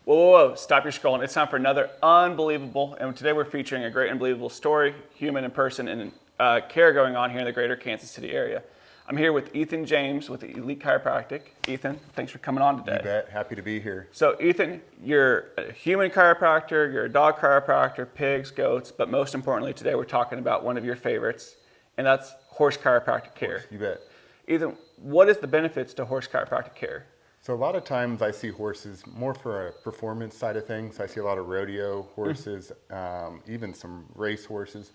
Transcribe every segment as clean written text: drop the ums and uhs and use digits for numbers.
Whoa, stop your scrolling. It's time for another unbelievable, and today we're featuring a great unbelievable story, human and person, and care going on here in the greater Kansas City area. I'm here with Ethan James with Elite Chiropractic. Ethan, thanks for coming on today. You bet. Happy to be here. So Ethan, you're a human chiropractor, you're a dog chiropractor, pigs, goats, but most importantly today we're talking about one of your favorites, and that's horse chiropractic care. You bet. Ethan, what is the benefits to horse chiropractic care? So a lot of times I see horses more for a performance side of things. I see a lot of rodeo horses, even some race horses.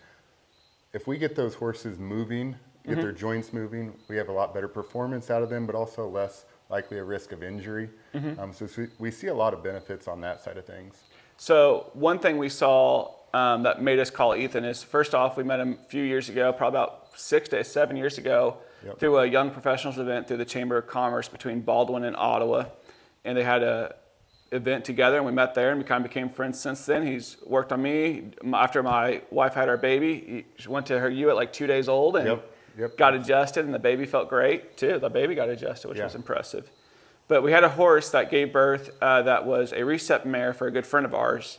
If we get those horses moving, get their joints moving, we have a lot better performance out of them, but also less likely a risk of injury. So we see a lot of benefits on that side of things. So one thing we saw that made us call Ethan is, first off, we met him a few years ago, probably about 6 to 7 years ago, through a young professionals event through the Chamber of Commerce between Baldwin and Ottawa. And they had a event together, and we met there, and we kind of became friends since then. He's worked on me. After my wife had our baby, she went to her U at like 2 days old and got adjusted, and the baby felt great too. The baby got adjusted, which was impressive. But we had a horse that gave birth that was a recept mare for a good friend of ours.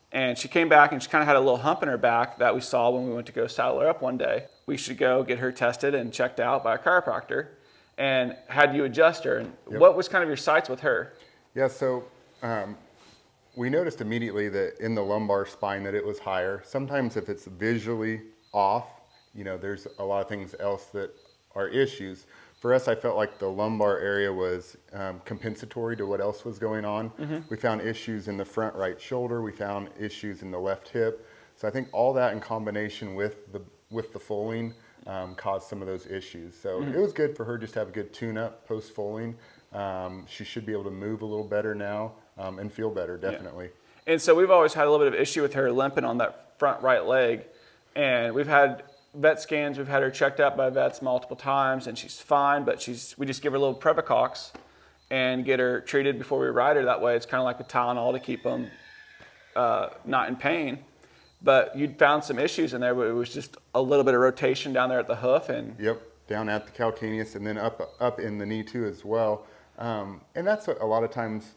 And she came back and she kind of had a little hump in her back that we saw when we went to go saddle her up one day. We should go get her tested and checked out by a chiropractor and had you adjust her. And what was kind of your sights with her? Yeah, so we noticed immediately that in the lumbar spine that it was higher. Sometimes if it's visually off, you know, there's a lot of things else that are issues. For us, I felt like the lumbar area was compensatory to what else was going on. We found issues in the front right shoulder. We found issues in the left hip. So I think all that in combination with the foaling caused some of those issues. So it was good for her just to have a good tune-up post-foaling. She should be able to move a little better now and feel better, definitely. Yeah. And so we've always had a little bit of issue with her limping on that front right leg. And we've had vet scans, we've had her checked out by vets multiple times, and she's fine, but we just give her a little Previcox and get her treated before we ride her. That way it's kind of like a Tylenol to keep them not in pain. But you'd found some issues in there, but it was just a little bit of rotation down there at the hoof. And down at the calcaneus and then up in the knee too as well. And that's what a lot of times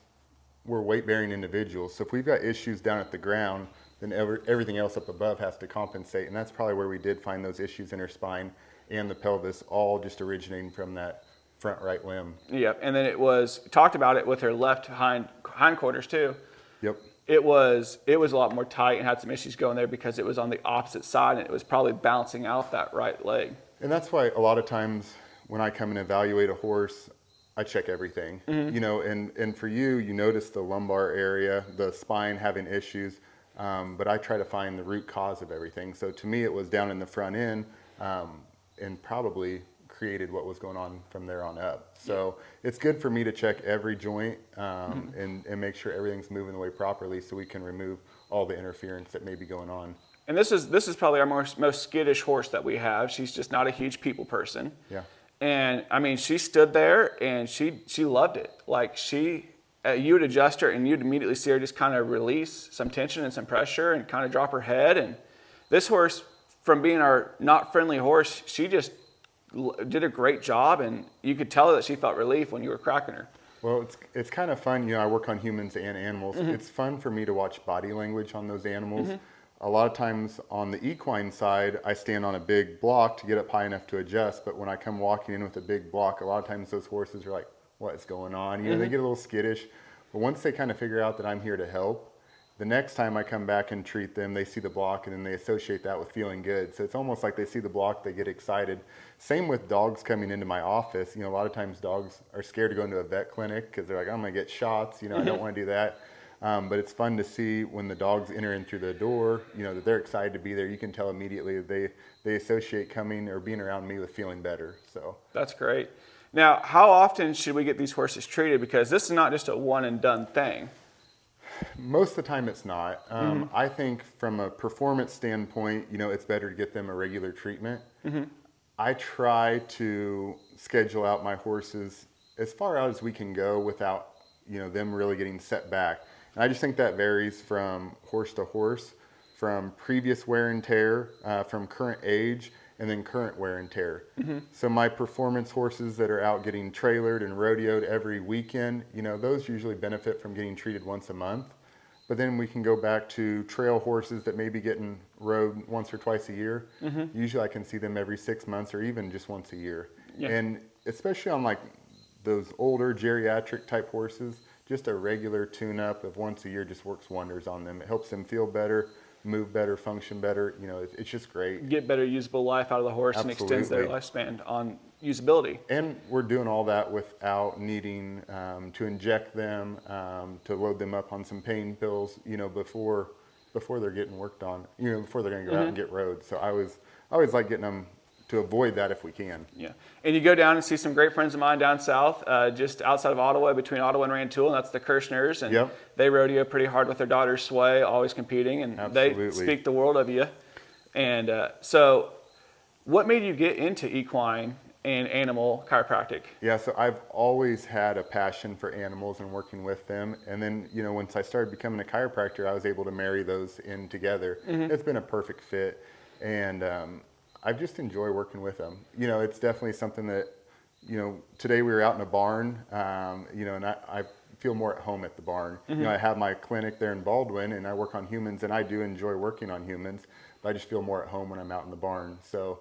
we're weight-bearing individuals. So if we've got issues down at the ground, then everything else up above has to compensate. And that's probably where we did find those issues in her spine and the pelvis, all just originating from that front right limb. Yep, and then talked about it with her left hindquarters too. Yep. It was a lot more tight and had some issues going there because it was on the opposite side and it was probably balancing out that right leg. And that's why a lot of times when I come and evaluate a horse, I check everything. You know, and for you notice the lumbar area, the spine having issues. But I try to find the root cause of everything. So to me, it was down in the front end and probably created what was going on from there on up. So it's good for me to check every joint and make sure everything's moving the way properly so we can remove all the interference that may be going on. And this is probably our most skittish horse that we have. She's just not a huge people person. Yeah. And I mean, she stood there and she loved it. Like you would adjust her and you'd immediately see her just kind of release some tension and some pressure and kind of drop her head. And this horse, from being our not friendly horse, she just did a great job, and you could tell that she felt relief when you were cracking her. Well, it's kind of fun. You know, I work on humans and animals. It's fun for me to watch body language on those animals. A lot of times on the equine side, I stand on a big block to get up high enough to adjust. But when I come walking in with a big block, a lot of times those horses are like, what's going on? You know, they get a little skittish. But once they kind of figure out that I'm here to help, the next time I come back and treat them, they see the block and then they associate that with feeling good. So it's almost like they see the block, they get excited. Same with dogs coming into my office. You know, a lot of times dogs are scared to go into a vet clinic because they're like, I'm going to get shots. You know, I don't want to do that. But it's fun to see when the dogs enter in through the door, you know, that they're excited to be there. You can tell immediately that they associate coming or being around me with feeling better. So that's great. Now, how often should we get these horses treated? Because this is not just a one and done thing. Most of the time it's not. I think from a performance standpoint, you know, it's better to get them a regular treatment. I try to schedule out my horses as far out as we can go without, you know, them really getting set back. And I just think that varies from horse to horse, from previous wear and tear, from current age, and then current wear and tear. So my performance horses that are out getting trailered and rodeoed every weekend, those usually benefit from getting treated once a month. But then we can go back to trail horses that may be getting rode once or twice a year. Usually I can see them every 6 months or even just once a year. Yeah. And especially on like those older geriatric type horses, just a regular tune-up of once a year just works wonders on them. It helps them feel better, move better, function better. It's just great. Get better usable life out of the horse and extends their lifespan on usability. And we're doing all that without needing to inject them, to load them up on some pain pills, before they're getting worked on, before they're going to go out and get rode. So I always like getting them to avoid that if we can. Yeah. And you go down and see some great friends of mine down south, just outside of Ottawa, between Ottawa and Rantoul, and that's the Kirschners. And they rodeo pretty hard with their daughter Sway, always competing, and they speak the world of you. And so what made you get into equine and animal chiropractic? Yeah, so I've always had a passion for animals and working with them. And then, once I started becoming a chiropractor, I was able to marry those in together. It's been a perfect fit. And I just enjoy working with them. It's definitely something that, today we were out in a barn, and I feel more at home at the barn. I have my clinic there in Baldwin, and I work on humans, and I do enjoy working on humans, but I just feel more at home when I'm out in the barn. So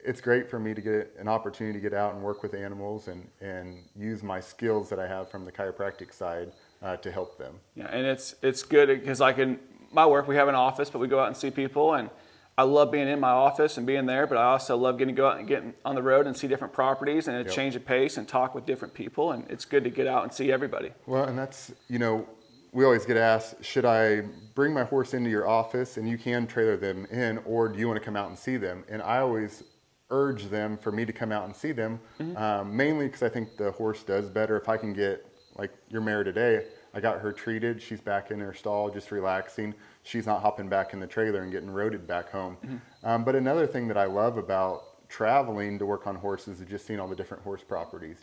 it's great for me to get an opportunity to get out and work with animals and use my skills that I have from the chiropractic side to help them. Yeah, and it's good because like in my work, we have an office, but we go out and see people, and I love being in my office and being there, but I also love getting to go out and get on the road and see different properties and a change of pace and talk with different people. And it's good to get out and see everybody. Well, and that's, we always get asked, should I bring my horse into your office and you can trailer them in, or do you want to come out and see them? And I always urge them for me to come out and see them, mainly because I think the horse does better if I can get, like your mare today, I got her treated. She's back in her stall, just relaxing. She's not hopping back in the trailer and getting roded back home. But another thing that I love about traveling to work on horses is just seeing all the different horse properties.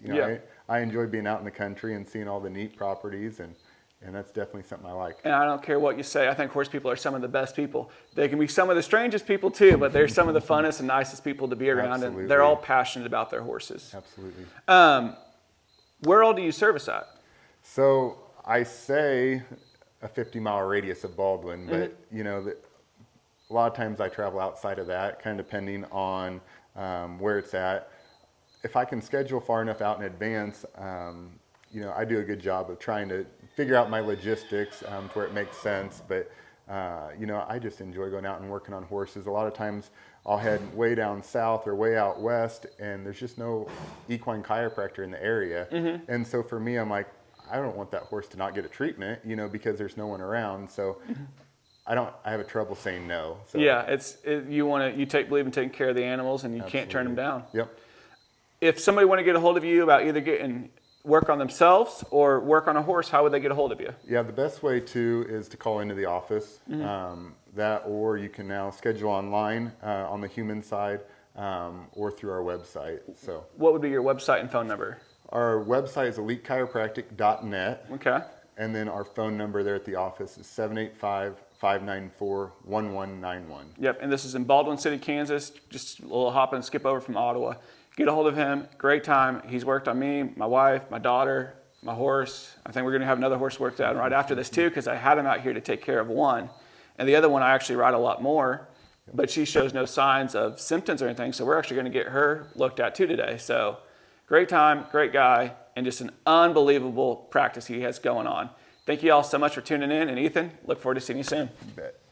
I enjoy being out in the country and seeing all the neat properties, and that's definitely something I like. And I don't care what you say. I think horse people are some of the best people. They can be some of the strangest people too, but they're some of the funnest and nicest people to be around. Absolutely. And they're all passionate about their horses. Absolutely. Where all do you service at? So I say a 50-mile radius of Baldwin, but a lot of times I travel outside of that, kind of depending on where it's at. If I can schedule far enough out in advance, I do a good job of trying to figure out my logistics to where it makes sense. But I just enjoy going out and working on horses. A lot of times I'll head way down south or way out west, and there's just no equine chiropractor in the area. And so for me, I'm like, I don't want that horse to not get a treatment, because there's no one around. So I have a trouble saying no. So. Yeah, you believe in taking care of the animals, and you can't turn them down. Yep. If somebody want to get a hold of you about either getting work on themselves or work on a horse, how would they get a hold of you? Yeah, the best way is to call into the office. That, or you can now schedule online on the human side or through our website. So what would be your website and phone number? Our website is elitechiropractic.net. Okay. And then our phone number there at the office is 785-594-1191. Yep, and this is in Baldwin City, Kansas, just a little hop and skip over from Ottawa. Get a hold of him, great time. He's worked on me, my wife, my daughter, my horse. I think we're gonna have another horse worked out right after this too, because I had him out here to take care of one. And the other one I actually ride a lot more, but she shows no signs of symptoms or anything, so we're actually gonna get her looked at too today. So great time, great guy, and just an unbelievable practice he has going on. Thank you all so much for tuning in, and Ethan, look forward to seeing you soon. You bet.